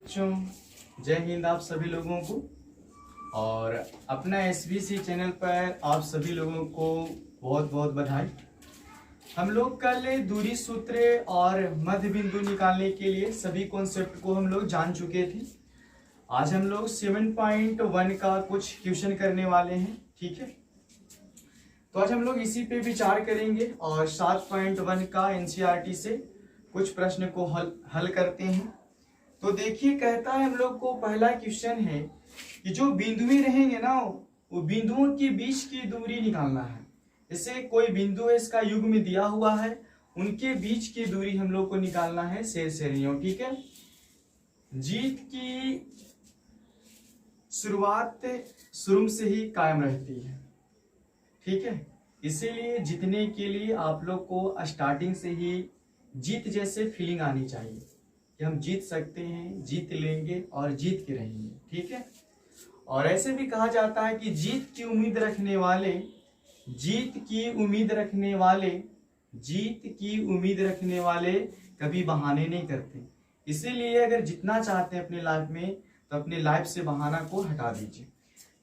बच्चों, जय हिंद आप सभी लोगों को। और अपना एसबीसी चैनल पर आप सभी लोगों को बहुत बहुत बधाई। हम लोग कल दूरी सूत्र और मध्य बिंदु निकालने के लिए सभी कॉन्सेप्ट को हम लोग जान चुके थे। आज हम लोग 7.1 का कुछ क्वेश्चन करने वाले हैं, ठीक है। तो आज हम लोग इसी पे विचार करेंगे और 7.1 का एनसीईआरटी से कुछ प्रश्न को हल करते हैं। तो देखिए, कहता है हम लोग को पहला क्वेश्चन है कि जो बिंदुएं रहेंगे ना, वो बिंदुओं के बीच की दूरी निकालना है। जैसे कोई बिंदु है, इसका युग में दिया हुआ है, उनके बीच की दूरी हम लोग को निकालना है शेर श्रेणियों, ठीक है। जीत की शुरुआत शुरू से ही कायम रहती है, ठीक है। इसीलिए जीतने के लिए आप लोग को स्टार्टिंग से ही जीत जैसे फीलिंग आनी चाहिए कि हम जीत सकते हैं, जीत लेंगे और जीत के रहेंगे, ठीक है। और ऐसे भी कहा जाता है कि जीत की उम्मीद रखने वाले कभी बहाने नहीं करते। इसीलिए अगर जितना चाहते हैं अपने लाइफ में, तो अपने लाइफ से बहाना को हटा दीजिए।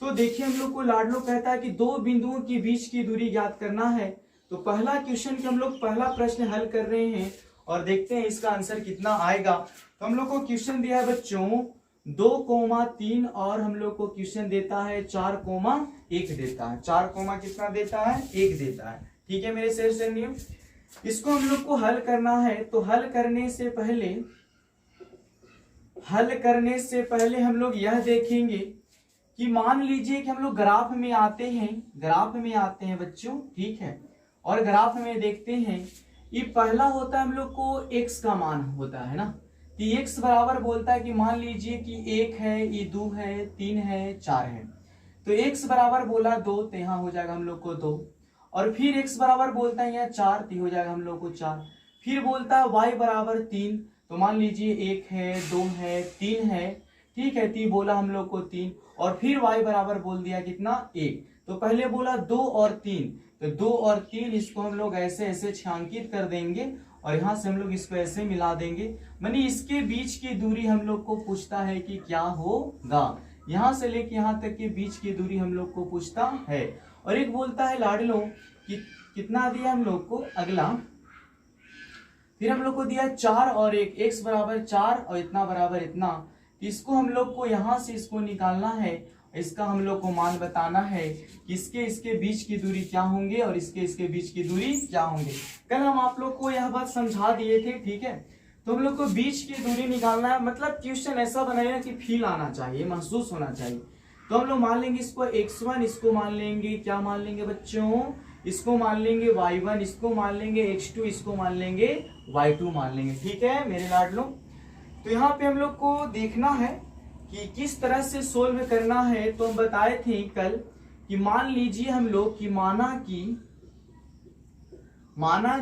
तो देखिए, हम लोग को लाडलो कहता है कि दो बिंदुओं के बीच की दूरी ज्ञात करना है। तो पहला क्वेश्चन के हम लोग पहला प्रश्न हल कर रहे हैं और देखते हैं इसका आंसर कितना आएगा। तो हम लोग को क्वेश्चन दिया है बच्चों 2,3 और हम लोग को क्वेश्चन देता है 4,1 देता है। 4, कितना देता है? 1 देता है, ठीक है मेरे शेर श्रेणियों। इसको हम लोग को हल करना है। तो हल करने से पहले हम लोग यह देखेंगे कि मान लीजिए कि हम लोग ग्राफ में आते हैं बच्चों, ठीक है। और ग्राफ में देखते हैं, ये पहला होता है हम लोग को x का मान होता है ना। तो x बराबर बोलता है कि मान लीजिए कि 1 है, ये 2 है, 3 है, 4 है। तो x बराबर बोला 2, तो यहाँ हो जाएगा हम लोग को 2। और फिर x बराबर बोलता है यहाँ 4, तो हो जाएगा हम लोग को 4। फिर बोलता है y बराबर 3, तो मान लीजिए 1 है, 2 है, 3 है, ठीक है। 3 बोला हम लोग को 3। और फिर y बराबर बोल दिया कितना? 1। तो पहले बोला 2 और 3, तो 2 और 3 इसको हम लोग ऐसे ऐसे छांकित कर देंगे और यहाँ से हम लोग इसको ऐसे मिला देंगे। माने इसके बीच की दूरी हम लोग को पूछता है कि क्या होगा। यहाँ से लेके यहाँ तक के बीच की दूरी हम लोग को पूछता है। और एक बोलता है लाडलो कि कितना दिया हम लोग को अगला, फिर हम लोग को दिया 4 और 1, x बराबर 4 और इतना बराबर इतना। इसको हम लोग को यहाँ से इसको निकालना है, इसका हम लोग को मान बताना है कि इसके बीच की दूरी क्या होंगे और इसके बीच की दूरी क्या होंगे। कल हम आप लोग को यह बात समझा दिए थे, ठीक है। तो हम लोग को बीच की दूरी निकालना है। मतलब क्वेश्चन ऐसा बनाया कि फील आना चाहिए, महसूस होना चाहिए। तो हम लोग मान लेंगे इसको x1, इसको मान लेंगे, क्या मान लेंगे बच्चों? इसको मान लेंगे y1, इसको मान लेंगे x2, इसको मान लेंगे y2 मान लेंगे, ठीक है मेरे लाडलो। तो यहाँ पे हम लोग को देखना है कि किस तरह से सोल्व करना है। तो हम बताए थे कल कि मान लीजिए हम लोग कि माना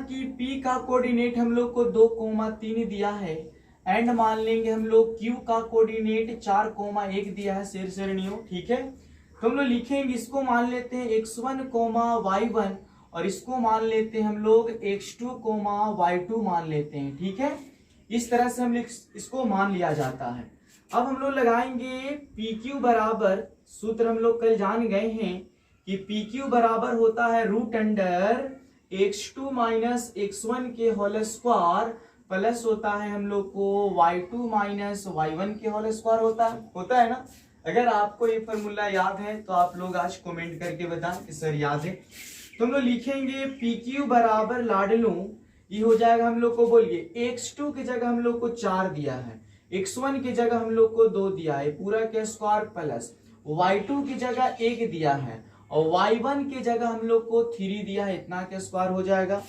कि P का कोऑर्डिनेट हम लोग को 2,3 दिया है, एंड मान लेंगे हम लोग Q का कोऑर्डिनेट 4,1 दिया है शेर श्रेणियों, ठीक है। तो हम लोग लिखेंगे, इसको मान लेते हैं x1, y1 और इसको मान लेते हैं हम लोग x2, y2 मान लेते हैं, ठीक है। इस तरह से हम इसको मान लिया जाता है। अब हम लोग लगाएंगे PQ बराबर, सूत्र हम लोग कल जान गए हैं कि PQ बराबर होता है √x2 माइनस x1 के होल स्क्वायर प्लस होता है हम लोग को y2 माइनस y1 के होल स्क्वायर होता है ना। अगर आपको ये फॉर्मूला याद है तो आप लोग आज कमेंट करके बताएं कि सर याद है। तो हम लोग लिखेंगे PQ बराबर लाडलो, ये हो जाएगा हम लोग को, बोलिए x2 की जगह हम लोग को 4 दिया है, x1 की जगह हम लोग को 2 दिया है पूरा के स्क्वायर, प्लस y2 की जगह 1 दिया है और y1 की जगह हम लोग को 3 दिया है, इतना के स्क्वायर हो जाएगा।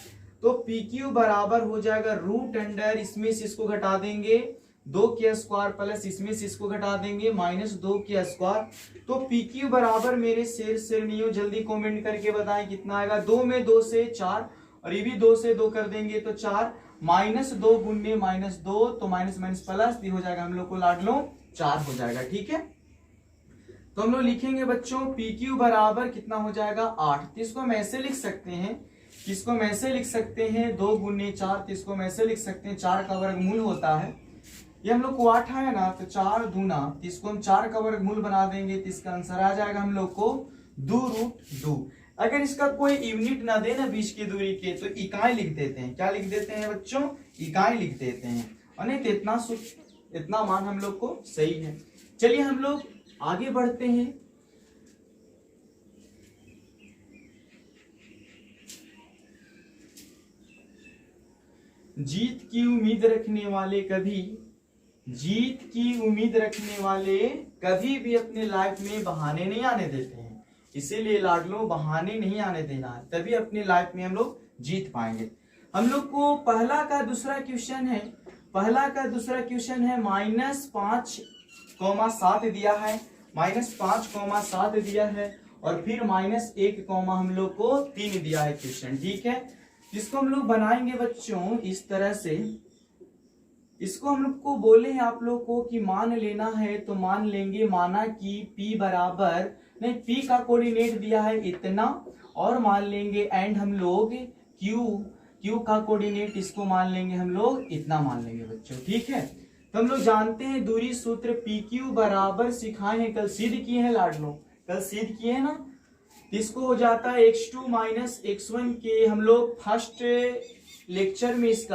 तो PQ बराबर हो जाएगा √, इसमें से इसको घटा देंगे 2 के स्क्वायर प्लस इसमें से इसको घटा देंगे -2 के स्क्वायर। तो PQ बराबर मेरे शेर श्रेणियों जल्दी कमेंट करके बताएं कितना आएगा। 2 में 2 से 4 और ये भी 2 से 2 कर देंगे तो 4, -2 गुने -2, तो माइनस माइनस प्लस हो जाएगा हम लोग को लाडलो 4 हो जाएगा, ठीक है। तो हम लोग लिखेंगे बच्चों PQ बराबर कितना हो जाएगा 8। तो इसको हम ऐसे लिख सकते हैं, 2 गुने 4, तो इसको हम ऐसे लिख सकते हैं 4 का वर्गमूल होता है ये हम लोग को 8 आया ना, तो 4 दूना, इसको हम 4 का वर्गमूल बना देंगे तो इसका आंसर आ जाएगा हम लोग को 2√2। अगर इसका कोई यूनिट ना दे ना बीच की दूरी के, तो इकाई लिख देते हैं। क्या लिख देते हैं बच्चों? इकाई लिख देते हैं। और नहीं तो इतना मान हम लोग को सही है। चलिए हम लोग आगे बढ़ते हैं। जीत की उम्मीद रखने वाले कभी भी अपने लाइफ में बहाने नहीं आने देते हैं। इसीलिए लाडलो बहाने नहीं आने देना है, तभी अपनी लाइफ में हम लोग जीत पाएंगे। हम लोग को पहला का दूसरा क्वेश्चन है -5,7 दिया है, -5,7 दिया है, और फिर -1, हम लोग को 3 दिया है क्वेश्चन। ठीक है, इसको हम लोग बनाएंगे बच्चों इस तरह से। इसको हम लोग को बोले हैं आप लोग को कि मान लेना है, तो मान लेंगे, माना कि P बराबर नहीं, P का कोऑर्डिनेट दिया है इतना, और मान लेंगे एंड हम लोग Q का कोऑर्डिनेट इसको मान लेंगे हम लोग इतना मान लेंगे बच्चों। ठीक है, तो हम लोग जानते हैं दूरी सूत्र PQ बराबर सिखाए हैं, कल सिद्ध किए हैं लाडलो, कल सिद्ध किए हैं ना। इसको हो जाता है x2 - x1 के हम लोग फर्स्ट लेक्चर में इस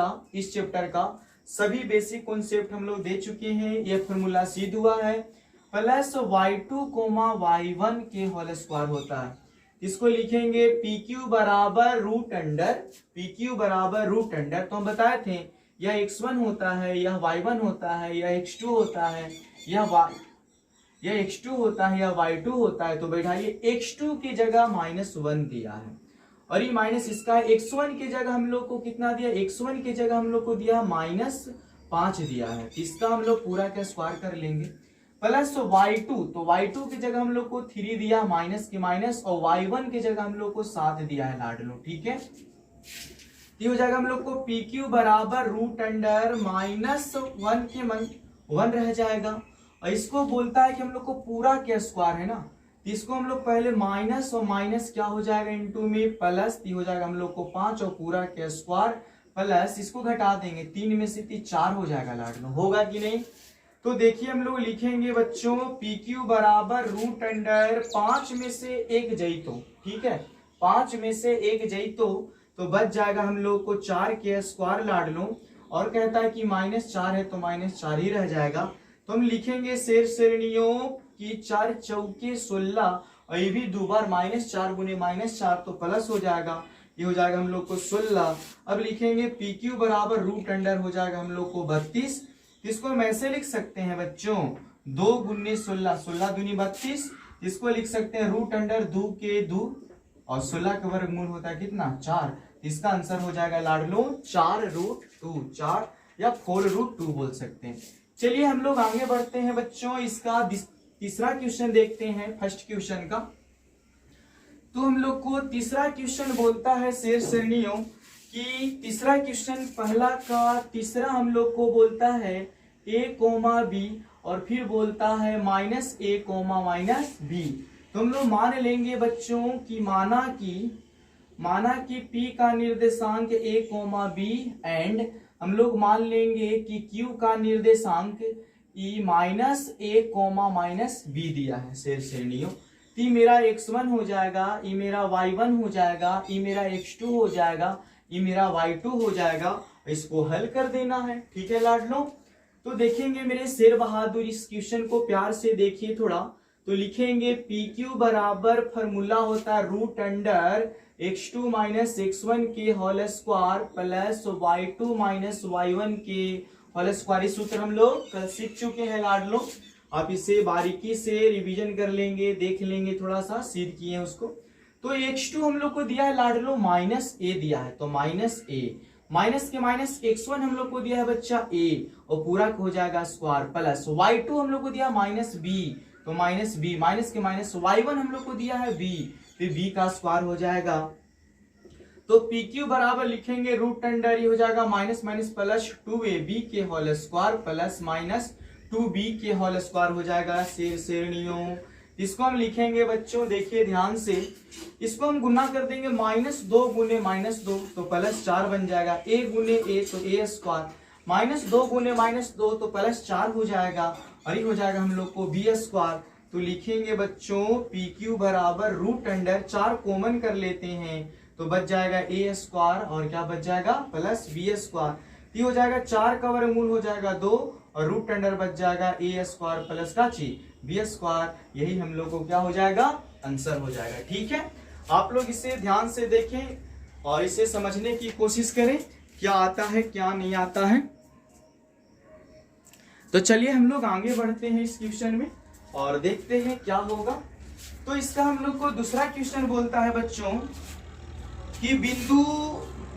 चैप्टर का सभी बेसिक कॉन्सेप्ट हम लोग दे चुके हैं। ये फॉर्मूला सिद्ध हुआ है, प्लस y2, y1 के होल स्क्वायर होता है। इसको लिखेंगे PQ बराबर रूट अंडर, तो हम बताए थे यह x1 होता है, यह y1 होता है, यह x2 होता है, यह x2 होता है, यह y2 होता है। तो बैठाइए x2 की जगह -1 दिया है, और ये माइनस इसका x1 की जगह हम लोग को कितना दिया? x1 की जगह हम लोग को दिया -5 दिया है। इसका हम लोग पूरा का स्क्वायर कर लेंगे, प्लस y2, तो y2 की जगह हम लोग को 3 दिया, माइनस के माइनस, और y1 की जगह हम लोग को 7 दिया है लाडलो। ठीक है, ये हो जाएगा हम लोग को PQ बराबर रूट अंडर -1 के 1 रह जाएगा। और इसको बोलता है कि हम लोग को पूरा क्या स्क्वायर है ना, तो इसको हम लोग पहले माइनस और माइनस क्या हो जाएगा इनटू में प्लस, हो जाएगा हम लोग को 5 और पूरा क्या स्क्वायर प्लस, इसको घटा देंगे 3 में से 4 हो जाएगा लाडलो, होगा कि नहीं? तो देखिए हम लोग लिखेंगे बच्चों PQ बराबर रूट अंडर 5 में से 1 जईतो। ठीक है, 5 में से 1 जईतो, तो बच जाएगा हम लोग को 4 के स्क्वायर लाडलो, और कहता है कि -4 है तो -4 ही रह जाएगा। तो हम लिखेंगे शेर श्रेणियों की 4 चौके 16, और ये भी 2 बार -4 गुने -4 तो प्लस हो जाएगा, ये हो जाएगा हम लोग को 16। अब लिखेंगे PQ बराबर रूट अंडर हो जाएगा हम लोग को 32। इसको हम ऐसे लिख सकते हैं बच्चों 2 गुने 16, 16 दूनी 32। इसको लिख सकते हैं रूट अंडर 2 के 2, और 16 का वर्गमूल होता है कितना? 4। इसका आंसर हो जाएगा लाडलो 4√2, 4 या 4√2 बोल सकते हैं। चलिए हम लोग आगे बढ़ते हैं बच्चों, इसका तीसरा क्वेश्चन देखते हैं फर्स्ट क्वेश्चन का। तो हम लोग को तीसरा क्वेश्चन बोलता है शेर श्रेणियों कि तीसरा क्वेश्चन पहला का तीसरा हम लोग को बोलता है a, b, और फिर बोलता है -a, -b। तो हम लोग मान लेंगे बच्चों कि माना कि P का निर्देशांक a, b, एंड हम लोग मान लेंगे कि Q का निर्देशांक E -a, -b दिया है शेर श्रेणियों। तो मेरा x1 हो जाएगा, ये मेरा y1 हो जाएगा, ये मेरा x2 हो जाएगा, ये मेरा y2 हो जाएगा। इसको हल कर देना है। ठीक है लाडलो, तो देखेंगे मेरे शेर बहादुर, इस क्वेश्चन को प्यार से देखिए थोड़ा। तो लिखेंगे PQ बराबर फॉर्मूला होता है रूट अंडर x2 - x1 के whole square plus y2 - y1 के होल स्क्वायर। इस सूत्र हम लोग कल सीख चुके हैं लाडलो, आप इसे बारीकी से रिवीजन कर लेंगे, देख लेंगे, थोड़ा सा सिद्ध किए उसको। तो x2 हम लोग को दिया है लाडलो -a दिया है, तो -a, माइनस के माइनस x1 हम लोग को दिया है बच्चा a, और पूरा हो जाएगा स्क्वायर प्लस y2 हम लोग को दिया -b, तो -b, माइनस के माइनस y1 हम लोग को दिया है b, फिर b का स्क्वायर हो जाएगा। तो PQ बराबर लिखेंगे रूट अंडर, ये हो जाएगा माइनस माइनस प्लस 2ab के होल स्क्वायर प्लस -2b के होल स्क्वायर हो जाएगा शेर श्रेणियों। इसको हम लिखेंगे बच्चों, देखिए ध्यान से, इसको हम गुना कर देंगे -2 गुने -2 तो +4 बन जाएगा, a गुने a तो a स्क्वायर। -2 गुने -2 तो +4 हो जाएगा, और ये हो जाएगा हम लोग को b²। तो लिखेंगे बच्चों PQ बराबर √4 कॉमन कर लेते हैं तो बच जाएगा a² और क्या बच जाएगा +b²। ये हो जाएगा 4 का वर्गमूल हो जाएगा 2 और √अंडर बच जाएगा a² प्लस का b²। यही हम लोग को क्या हो जाएगा आंसर हो जाएगा। ठीक है, आप लोग इसे ध्यान से देखें और इसे समझने की कोशिश करें क्या आता है क्या नहीं आता है। तो चलिए हम लोग आगे बढ़ते हैं इस क्वेश्चन में और देखते हैं क्या होगा। तो इसका हम लोग को दूसरा क्वेश्चन बोलता है बच्चों कि बिंदु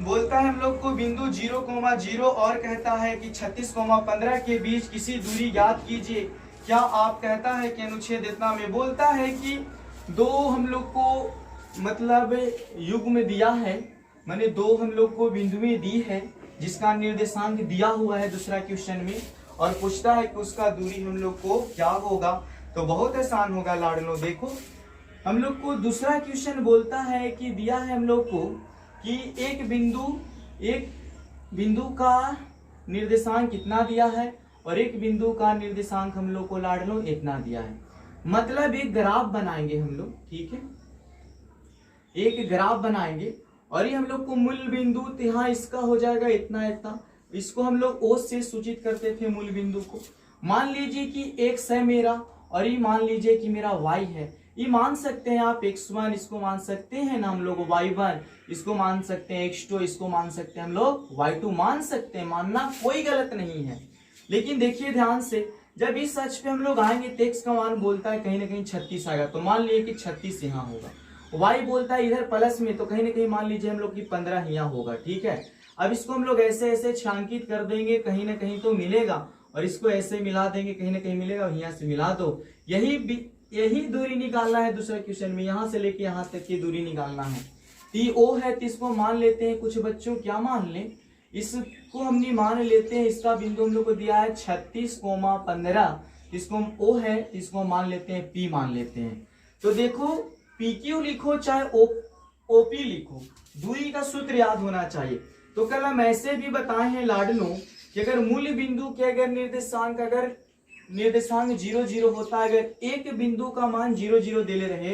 बोलता है हम लोग को बिंदु 0,0 और कहता है कि 36,15 के बीच किसी दूरी ज्ञात कीजिए। क्या आप कहता है कि अनुच्छेद इतना में बोलता है कि दो हम लोग को मतलब युग्म दिया है, माने दो हम लोग को बिंदुएं दी है जिसका निर्देशांक दिया हुआ है दूसरा क्वेश्चन में, और पूछता है कि उसका दूरी हम लोग को क्या होगा। तो बहुत आसान होगा लाडलो। देखो हम लोग को दूसरा क्वेश्चन बोलता है कि दिया है हम लोग को कि एक बिंदु का निर्देशांक कितना दिया है और एक बिंदु का निर्देशांक हम लोग को लाडलो इतना दिया है। मतलब एक ग्राफ बनाएंगे हम लोग, ठीक है, एक ग्राफ बनाएंगे और ये हम लोग को मूल बिंदु यहाँ इसका हो जाएगा इतना इतना, इसको हम लोग O से सूचित करते थे मूल बिंदु को। मान लीजिए कि x है मेरा और ये मान लीजिए कि मेरा y है। ये मान सकते हैं आप x1, इसको मान सकते हैं ना हम लोग y1, इसको मान सकते हैं x2, इसको मान सकते हैं हम लोग y2, मान सकते हैं, मानना कोई गलत नहीं है। लेकिन देखिए ध्यान से, जब इस अक्ष पे हम लोग आएंगे तो x का मान बोलता है कहीं ना कहीं 36 आएगा, तो मान लीजिए कि 36 यहाँ होगा। y बोलता है इधर प्लस में, तो कहीं ना कहीं मान लीजिए हम लोग की 15 यहाँ होगा। ठीक है, अब इसको हम लोग ऐसे ऐसे छांकित कर देंगे, कहीं ना कहीं तो मिलेगा, और इसको ऐसे मिला देंगे, कहीं ना कहीं मिलेगा, और यहाँ से मिला दो। यही दूरी निकालना है दूसरे क्वेश्चन में, यहाँ से लेके यहाँ तक की दूरी निकालना है। टी ओ है तो इसको मान लेते हैं, कुछ बच्चों क्या मान लें, इसको हमने मान लेते हैं, इसका बिंदु हम लोग को दिया है 36,15, इसको हम ओ है इसको मान लेते हैं पी मान लेते हैं। तो देखो PQ लिखो चाहे OP लिखो, दूरी का सूत्र याद होना चाहिए। तो कल हम ऐसे भी बताए हैं लाडलो कि अगर मूल बिंदु के अगर निर्देशांक 0,0 होता है, अगर एक बिंदु का मान 0,0 दे ले रहे,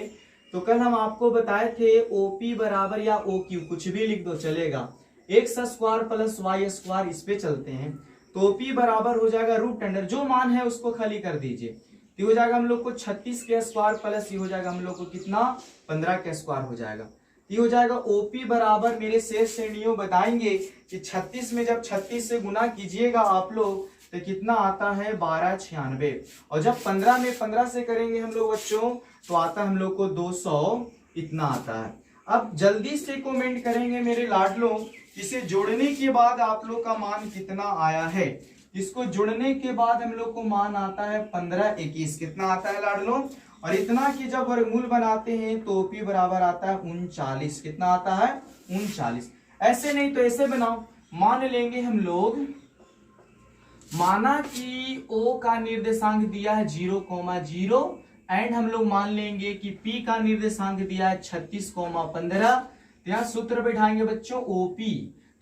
तो कल हम आपको बताए थे OP बराबर या OQ कुछ भी लिख दो चलेगा, x² प्लस y², इस पे चलते हैं। तो OP बराबर हो जाएगा √अंडर, जो मान है उसको खाली कर दीजिए, तो हो जाएगा हम लोग को 36 के स्क्वायर प्लस ये हो जाएगा हम लोग को कितना 15 के स्क्वायर हो जाएगा। ये हो जाएगा OP बराबर, मेरे शेष श्रेणियों बताएंगे कि 36 में जब 36 से गुना कीजिएगा आप लोग तो कितना आता है 1296, और जब 15 में 15 से करेंगे हम लोग बच्चों तो आता है हम लोग को 200 इतना आता है। अब जल्दी से कमेंट करेंगे मेरे लाडलो, इसे जोड़ने के बाद आप लोग का मान कितना आया है। इसको जोड़ने के बाद हम लोग को मान आता है 1521, कितना आता है लाडलो, और इतना की जब वर्गमूल बनाते हैं तो OP बराबर आता है 39, कितना आता है 39। ऐसे नहीं तो ऐसे बनाओ, मान लेंगे हम लोग, माना कि O का निर्देशांक दिया है 0,0 एंड हम लोग मान लेंगे कि P का निर्देशांक दिया है 36,15, तो यहाँ सूत्र बैठाएंगे बच्चों OP,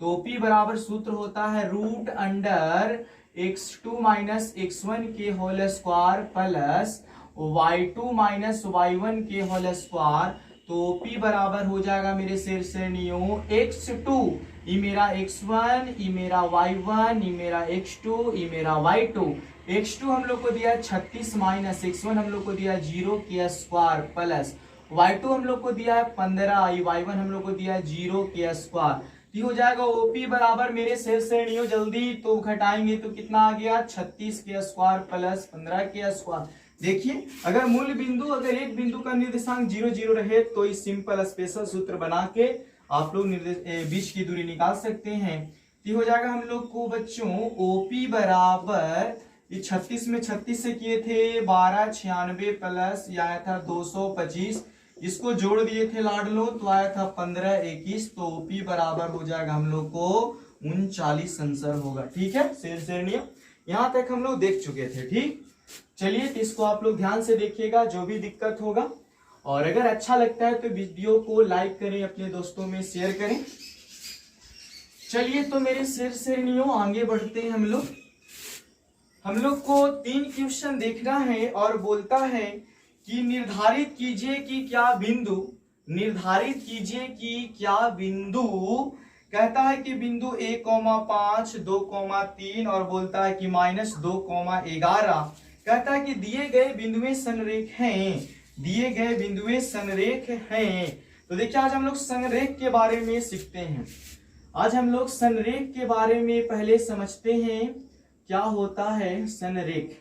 तो OP बराबर सूत्र होता है √अंडर x2 माइनस x1 के whole square plus y2 minus y1 के होल स्क्वायर। तो OP बराबर हो जाएगा मेरे श्रेणियों x2, ये मेरा x1, ये मेरा y1, ये मेरा x2, ये मेरा y2। x2 हम लोग को दिया 36 माइनस x1 हम लोग को दिया 0 के स्क्वायर प्लस y2 हम लोग को दिया है 15, ये y1 हम लोग को दिया है 0 के स्क्वायर। ये हो जाएगा OP बराबर मेरे शेष श्रेणियों, जल्दी तो घटाएंगे तो कितना आ गया 36 के स्क्वायर प्लस 15 के स्क्वायर। देखिए अगर मूल बिंदु, अगर एक बिंदु का निर्देशांक 0,0 रहे तो इस सिंपल स्पेशल सूत्र बना के आप लोग बीच की दूरी निकाल सकते हैं। ये हो जाएगा हम लोग को बच्चों OP बराबर, ये 36 में 36 से किए थे 1296 प्लस ये आया था 225, इसको जोड़ दिए थे लाडलो तो आया था 1521, तो OP बराबर हो जाएगा हम लोग को 39 आंसर होगा। ठीक है श्रेणियों, यहाँ तक हम लोग देख चुके थे। ठीक, चलिए तो इसको आप लोग ध्यान से देखिएगा, जो भी दिक्कत होगा, और अगर अच्छा लगता है तो वीडियो को लाइक करें, अपने दोस्तों में शेयर करें। चलिए तो मेरे शेर श्रेणियों आगे बढ़ते हैं हम लोग को 3 क्वेश्चन देखना है और बोलता है कि निर्धारित कीजिए कि क्या बिंदु, निर्धारित कीजिए कि क्या बिंदु, कहता है कि बिंदु 1,5, 2,3 और बोलता है कि -2,11, कहता है कि दिए गए बिंदुएं संरेख हैं, दिए गए बिंदुएं संरेख हैं। तो देखिए आज हम लोग संरेख के बारे में सीखते हैं। आज हम लोग संरेख के बारे में पहले समझते हैं क्या होता है संरेख।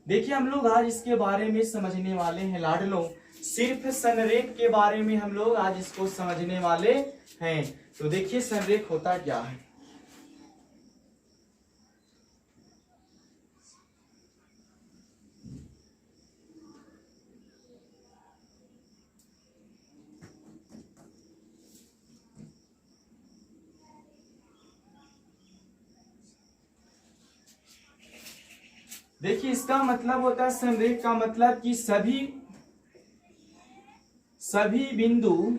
देखिए हम लोग आज इसके बारे में समझने वाले हैं लाडलों, सिर्फ संरेख के बारे में हम लोग आज इसको समझने वाले हैं। तो देखिए संरेख होता क्या है। देखिए इसका मतलब होता है संरेख का मतलब कि सभी बिंदु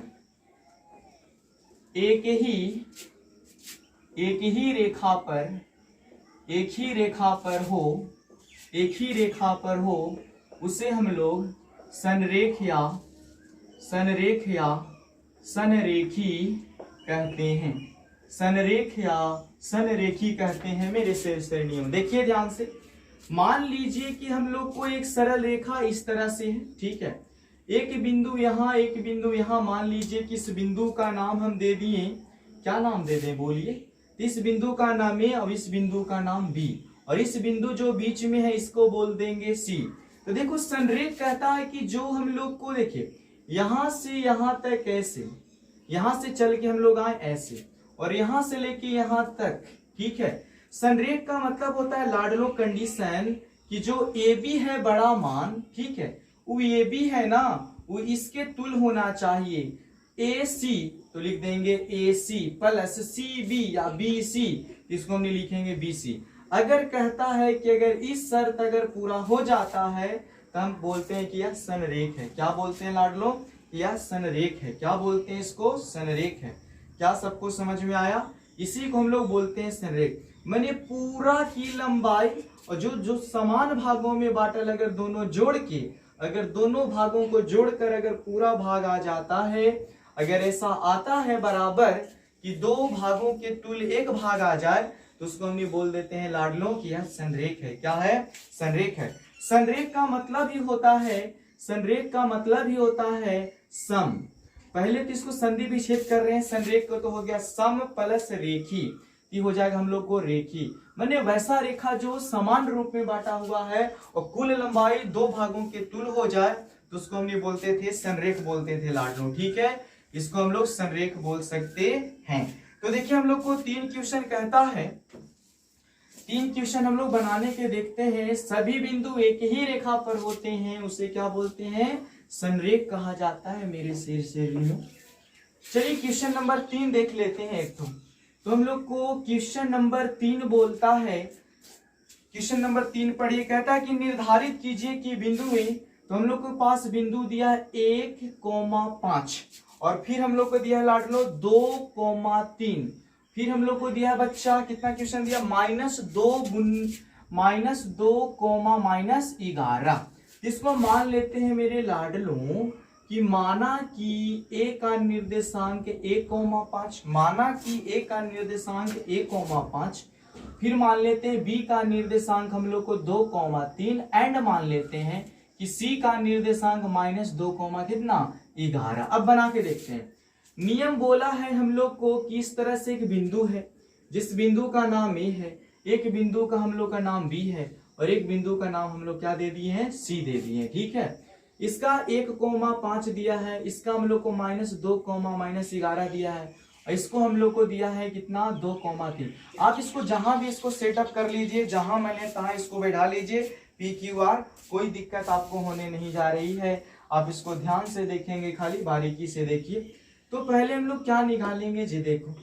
एक ही रेखा पर हो, उसे हम लोग संरेख या संरेखी कहते हैं, संरेख या संरेखी कहते हैं मेरे श्रेणियों। देखिए ध्यान से, मान लीजिए कि हम लोग को एक सरल रेखा इस तरह से है, ठीक है, एक बिंदु यहाँ, एक बिंदु यहाँ। मान लीजिए कि इस बिंदु का नाम हम दे दिए, क्या नाम दे दें बोलिए। इस बिंदु का नाम ए और इस बिंदु का नाम बी, और इस बिंदु जो बीच में है इसको बोल देंगे सी। तो देखो संरेख कहता है कि जो हम लोग को देखिए यहां से यहां तक ऐसे, यहां से चल के हम लोग आए ऐसे, और यहां से लेके यहां तक, ठीक है। संरेख का मतलब होता है लाडलो कंडीशन कि जो ए बी है बड़ा मान, ठीक है, वो ए बी है ना, वो इसके तुल होना चाहिए ए सी, तो लिख देंगे ए सी प्लस सी बी या बी सी, इसको हम लिखेंगे बी सी। अगर कहता है कि अगर इस शर्त अगर पूरा हो जाता है तो हम बोलते हैं कि यह संरेख है। क्या बोलते हैं लाडलो, यह संरेख है। क्या बोलते हैं इसको, संरेख है। क्या सबको समझ में आया? इसी को हम लोग बोलते हैं संरेख। मैंने पूरा की लंबाई और जो समान भागों में बांटल, अगर दोनों जोड़ के, अगर दोनों भागों को जोड़कर अगर पूरा भाग आ जाता है, अगर ऐसा आता है बराबर कि दो भागों के तुल्य एक भाग आ जाए, तो उसको हम बोल देते हैं लाडलों कि यह संरेख है। क्या है? संरेख है। संरेख का मतलब ही होता है, संरेख का मतलब ही होता है सम। पहले तो इसको संधि विच्छेद कर रहे हैं, संरेख को तो हो गया सम प्लस रेखी, ये हो जाएगा हम लोग को रेखी। मैंने वैसा रेखा जो समान रूप में बांटा हुआ है और कुल लंबाई दो भागों के तुल हो जाए, तो उसको हम ये बोलते थे संरेख बोलते थे लाडलों, ठीक है। इसको हम लोग संरेख बोल सकते हैं। तो देखिए हम लोग को 3 क्वेश्चन कहता है, 3 क्वेश्चन हम लोग बनाने के देखते हैं। सभी बिंदु एक ही रेखा पर होते हैं, उसे क्या बोलते हैं? संरेख कहा जाता है मेरे शेर श्रेणियों। चलिए क्वेश्चन नंबर 3 देख लेते हैं एक तो हम लोग को क्वेश्चन नंबर 3 बोलता है, क्वेश्चन नंबर 3 पढ़िए। कहता है कि निर्धारित कीजिए कि बिंदुएं, तो हम लोग के पास बिंदु दिया है 1,5 और फिर हम लोग को दिया है लाडलो 2,3, फिर हम लोग को दिया है बच्चा कितना क्वेश्चन दिया -2,-11। इसको मान लेते हैं मेरे लाडलों कि माना कि a का निर्देशांक 1,5, माना कि a का निर्देशांक 1,5, फिर मान लेते हैं b का निर्देशांक हम लोग को 2,3 एंड मान लेते हैं कि c का निर्देशांक -2, कितना 11। अब बना के देखते हैं। नियम बोला है हम लोग को कि इस तरह से एक बिंदु है, जिस बिंदु का नाम a है, एक बिंदु का हम लोग का नाम b है और एक बिंदु का नाम हम लोग क्या दे दिए हैं? c दे दिए हैं, ठीक है। इसका 1,5 दिया है, इसका हम लोग को -2, दिया है, और इसको हम लोग को दिया है कितना 2,3। आप इसको जहां भी इसको सेटअप कर लीजिए, जहां मैंने कहा इसको बैठा लीजिए PQR, कोई दिक्कत आपको होने नहीं जा रही है। आप इसको ध्यान से देखेंगे, खाली बारीकी से देखिए। तो पहले हम लोग क्या निकालेंगे जी, देखो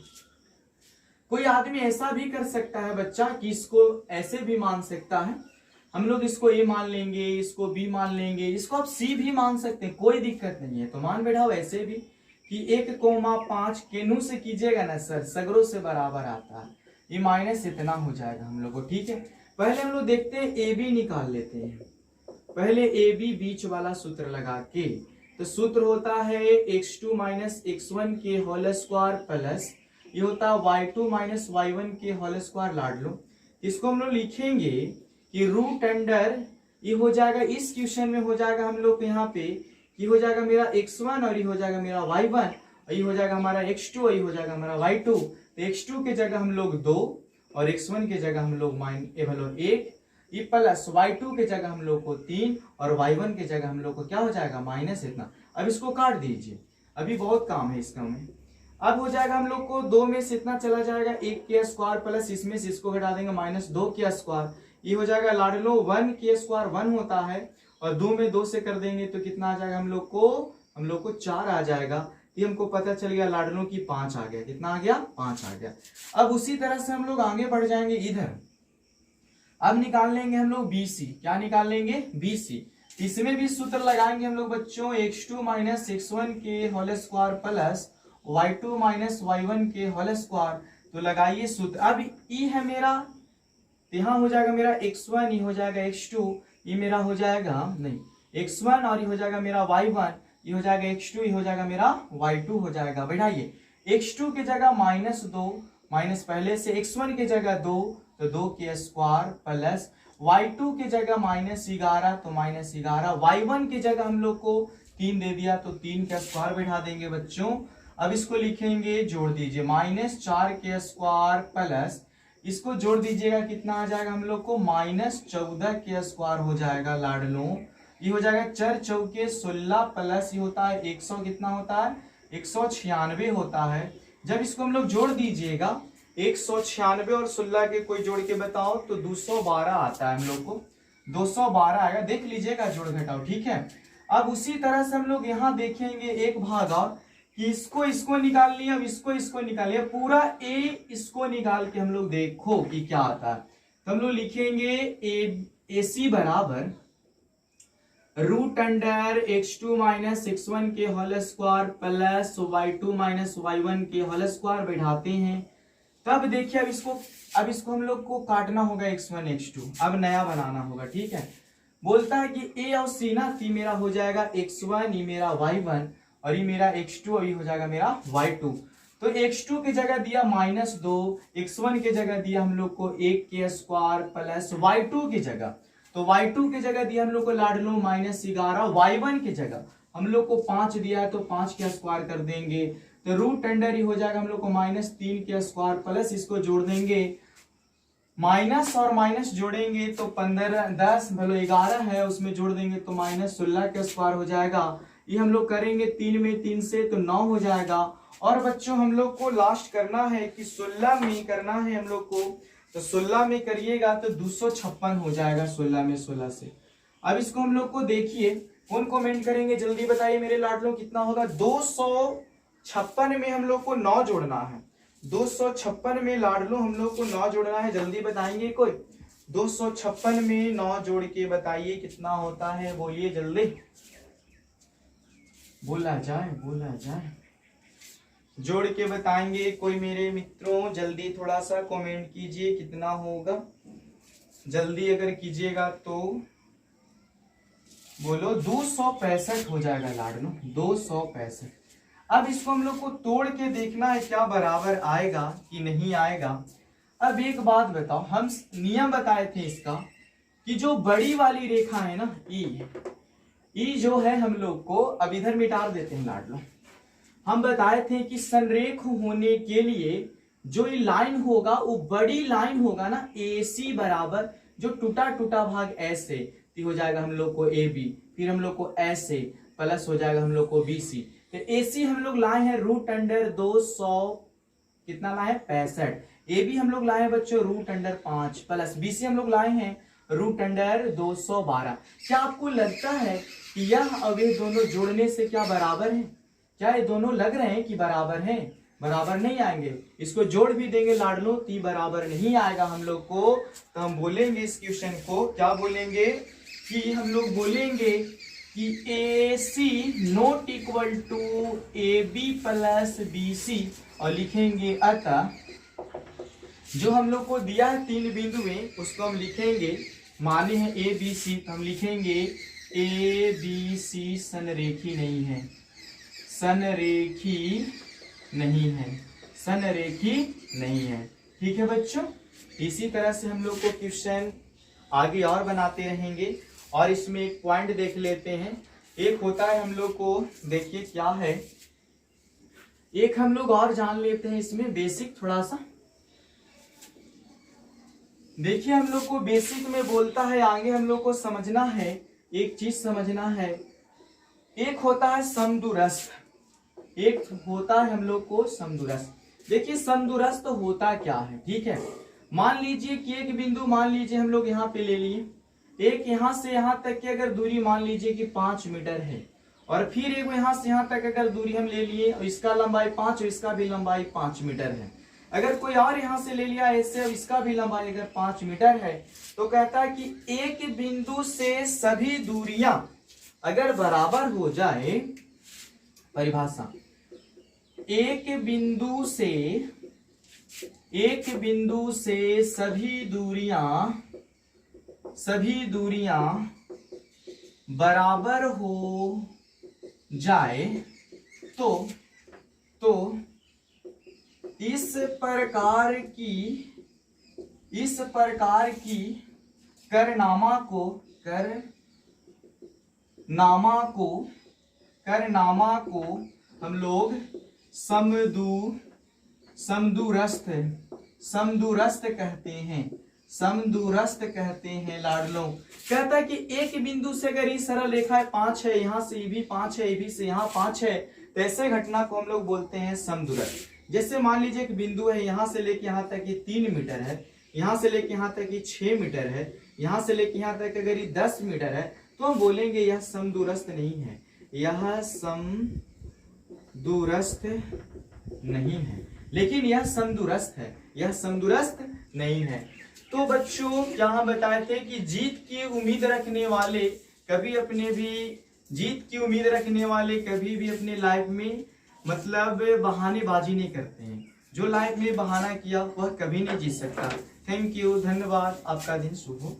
कोई आदमी ऐसा भी कर सकता है बच्चा कि इसको ऐसे भी मान सकता है। हम लोग इसको ए मान लेंगे, इसको बी मान लेंगे, इसको आप सी भी मान सकते हैं, कोई दिक्कत नहीं है। तो मान बैठाओ ऐसे भी कि 1,5 केनू से कीजिएगा ना सर, सगरों से बराबर आता है, ये माइनस इतना हो जाएगा हम लोग को। ठीक है, पहले हम लोग देखते हैं ए बी निकाल लेते हैं। पहले ए बी बीच वाला सूत्र लगा के, तो सूत्र होता है x2 माइनस x1 के होल स्क्वायर प्लस ये होता है y2 माइनस y1 के होल स्क्वायर। लाड लो, इसको हम लोग लिखेंगे कि रूट अंडर ये हो जाएगा, इस क्वेश्चन में हो जाएगा हम लोग यहाँ पे ये हो जाएगा मेरा x1 और ये हो जाएगा मेरा y1 और ये हो जाएगा हमारा x2 और ये हो जाएगा हमारा y2। तो x2 के जगह हम लोग 2 और x1 के जगह हम लोग 1, ये प्लस y2 के जगह हम लोग को 3 और y1 के जगह हम लोग को क्या हो जाएगा माइनस इतना। अब इसको काट दीजिए, अभी बहुत काम है इसका में। अब हो जाएगा हम लोग को 2 में से इतना चला जाएगा 1 के स्क्वायर प्लस इसमें से इसको घटा देंगे माइनस 2 के स्क्वायर, ये हो जाएगा लाड लो 1 के स्क्वायर 1 होता है और 2 में 2 से कर देंगे तो कितना आ जाएगा हम लोग को 4 आ जाएगा। ये हमको पता चल गया लाडलों की 5 आ गया, कितना आ गया 5 आ गया। अब उसी तरह से हम लोग आगे बढ़ जाएंगे इधर, अब निकाल लेंगे हम लोग BC, क्या निकाल लेंगे BC। इसमें भी सूत्र लगाएंगे हम लोग बच्चों x2 माइनस x1 के whole square plus y2 minus y1 के होल स्क्वायर। तो लगाइए सूत्र। अब ई है मेरा, यहाँ हो जाएगा मेरा x1, ये हो जाएगा x2, ये मेरा हो जाएगा नहीं x1 और ये हो जाएगा मेरा y1, ये हो जाएगा x2, ये हो जाएगा मेरा y2 हो जाएगा। बैठाइए x2 के जगह -2 माइनस पहले से x1 के जगह 2 तो 2 के स्क्वायर प्लस y2 के जगह -11 तो -11, y1 की जगह हम लोग को 3 दे दिया तो 3 का स्क्वायर बैठा देंगे बच्चों। अब इसको लिखेंगे, जोड़ दीजिए -4 के स्क्वायर प्लस इसको जोड़ दीजिएगा, कितना आ जाएगा हम लोग को -14 के स्क्वायर हो जाएगा लाडलो। ये हो जाएगा 4 चौके 16 प्लस ये होता है 100, कितना होता है 196 होता है। जब इसको हम लोग जोड़ दीजिएगा 196 और 16 के कोई जोड़ के बताओ तो 212 आता है हम लोग को, 212 आएगा, देख लीजिएगा जोड़ घटाओ। ठीक है, अब उसी तरह से हम लोग यहाँ देखेंगे एक भाग और कि इसको निकाल लिया, अब इसको निकाल लिया, पूरा ए इसको निकाल के हम लोग देखो कि क्या आता है। तो हम लोग लिखेंगे AC बराबर root under x2 minus x1 के whole square plus y2 minus y1 के होल स्क्वायर बैठाते हैं। तब देखिए अब इसको हम लोग को काटना होगा x1 x2, अब नया बनाना होगा। ठीक है, बोलता है कि a और c ना, ती मेरा हो जाएगा x1, ये मेरा y1 और ये मेरा x2 और ये हो जाएगा मेरा y2। तो x2 की जगह दिया -2, x1 की जगह दिया हम लोग को 1 के स्क्वायर प्लस y2 की जगह, तो y2 की जगह दिया हम लोग को लाडलो -11, y1 की जगह हम लोग को 5 दिया है तो 5 के स्क्वायर कर देंगे, तो रूट अंडर ही हो जाएगा हम लोग को -3 के स्क्वायर प्लस इसको जोड़ देंगे, माइनस और माइनस जोड़ेंगे तो 15 10 भलो 11 है उसमें जोड़ देंगे तो -16 के स्क्वायर हो जाएगा। ये हम लोग करेंगे 3 में 3 से तो 9 हो जाएगा। और बच्चों हम लोग को लास्ट करना है कि 16 में करना है हम लोग को, तो 16 में करिएगा तो 256 हो जाएगा 16 में 16 से। अब इसको हम लोग को देखिए कौन कमेंट करेंगे, जल्दी बताइए मेरे लाडलों कितना होगा। 256 में हम लोग को 9 जोड़ना है, 256 में लाडलों हम लोग को 9 जोड़ना है, जल्दी बताएंगे कोई। 256 में 9 जोड़ के बताइए कितना होता है, बोलिए जल्दी, बोला जाए, जोड़ के बताएंगे कोई मेरे मित्रों, जल्दी थोड़ा सा कमेंट कीजिए कितना होगा, जल्दी अगर कीजिएगा तो बोलो। 265 हो जाएगा लाडलो, 265। अब इसको हम लोग को तोड़ के देखना है क्या बराबर आएगा कि नहीं आएगा। अब एक बात बताओ, हम नियम बताए थे इसका कि जो बड़ी वाली रेखा है ना ई जो है हम लोग को, अब इधर मिटा देते हैं लाडलो, हम बताए थे कि संरेख होने के लिए जो ये लाइन होगा वो बड़ी लाइन होगा ना, AC बराबर जो टूटा टूटा भाग ऐसे हो जाएगा हम लोग को AB, फिर हम लोग को ऐसे प्लस हो जाएगा हम लोग को BC। तो AC हम लोग लाए हैं रूट अंडर 200 कितना लाए 65, AB हम लोग लाए हैं बच्चों रूट अंडर 5 प्लस BC हम लोग लाए हैं रूट अंडर 212। क्या आपको लगता है कि यह अब ये दोनों जोड़ने से क्या बराबर है? क्या ये दोनों लग रहे हैं कि बराबर हैं? बराबर नहीं आएंगे, इसको जोड़ भी देंगे लाडलो ती बराबर नहीं आएगा हम लोग को। तो हम बोलेंगे इस क्वेश्चन को क्या बोलेंगे कि हम लोग बोलेंगे कि AC not equal to AB plus BC, और लिखेंगे अतः जो हम लोग को दिया है 3 बिंदु में उसको हम लिखेंगे, माने हैं ABC, तो हम लिखेंगे ABC संरेखी नहीं है, संरेखी नहीं है, संरेखी नहीं है। ठीक है बच्चों, इसी तरह से हम लोग को क्वेश्चन आगे और बनाते रहेंगे, और इसमें एक पॉइंट देख लेते हैं। एक होता है हम लोग को, देखिए क्या है, एक हम लोग और जान लेते हैं इसमें बेसिक थोड़ा सा। देखिए हम लोग को बेसिक में बोलता है, आगे हम लोग को समझना है, एक चीज समझना है। एक होता है समदूरस्थ, एक होता है हम लोग को समदूरस्थ। देखिए समदूरस्थ होता क्या है, ठीक है। मान लीजिए कि एक बिंदु मान लीजिए हम लोग यहाँ पे ले लिए, एक यहाँ से यहाँ तक की अगर दूरी मान लीजिए कि 5 मीटर है, और फिर एक यहाँ से यहाँ तक अगर दूरी हम ले लिए और इसका लंबाई 5 और इसका भी लंबाई 5 मीटर है। अगर कोई और यहाँ से ले लिया ऐसे और इसका भी लंबाई अगर 5 मीटर है, तो कहता है कि एक बिंदु से सभी दूरियां अगर बराबर हो जाए, परिभाषा, एक बिंदु से सभी दूरियां बराबर हो जाए तो इस प्रकार की करनामा को हम लोग समदूरस्थ कहते हैं लाडलों। कहता है कि एक बिंदु से अगर ये सरल रेखा है 5 है, यहाँ से ये भी 5 है, ये भी से यहाँ 5 है, तो ऐसे घटना को हम लोग बोलते हैं समदूरस्थ। जैसे मान लीजिए एक बिंदु है, यहाँ से लेके यहाँ तक ये 3 मीटर है, यहाँ से लेके यहाँ तक ये 6 मीटर है, यहाँ से लेके यहाँ तक अगर ये 10 मीटर है, तो हम बोलेंगे यह समदूरस्थ नहीं है, यह समदूरस्थ नहीं है, लेकिन यह समदूरस्थ है, यह समदूरस्थ नहीं है। तो बच्चों यहाँ बताए थे कि जीत की उम्मीद रखने वाले कभी अपने लाइफ में मतलब बहानेबाजी नहीं करते हैं। जो लाइफ में बहाना किया वह कभी नहीं जीत सकता। थैंक यू, धन्यवाद, आपका दिन शुभ हो।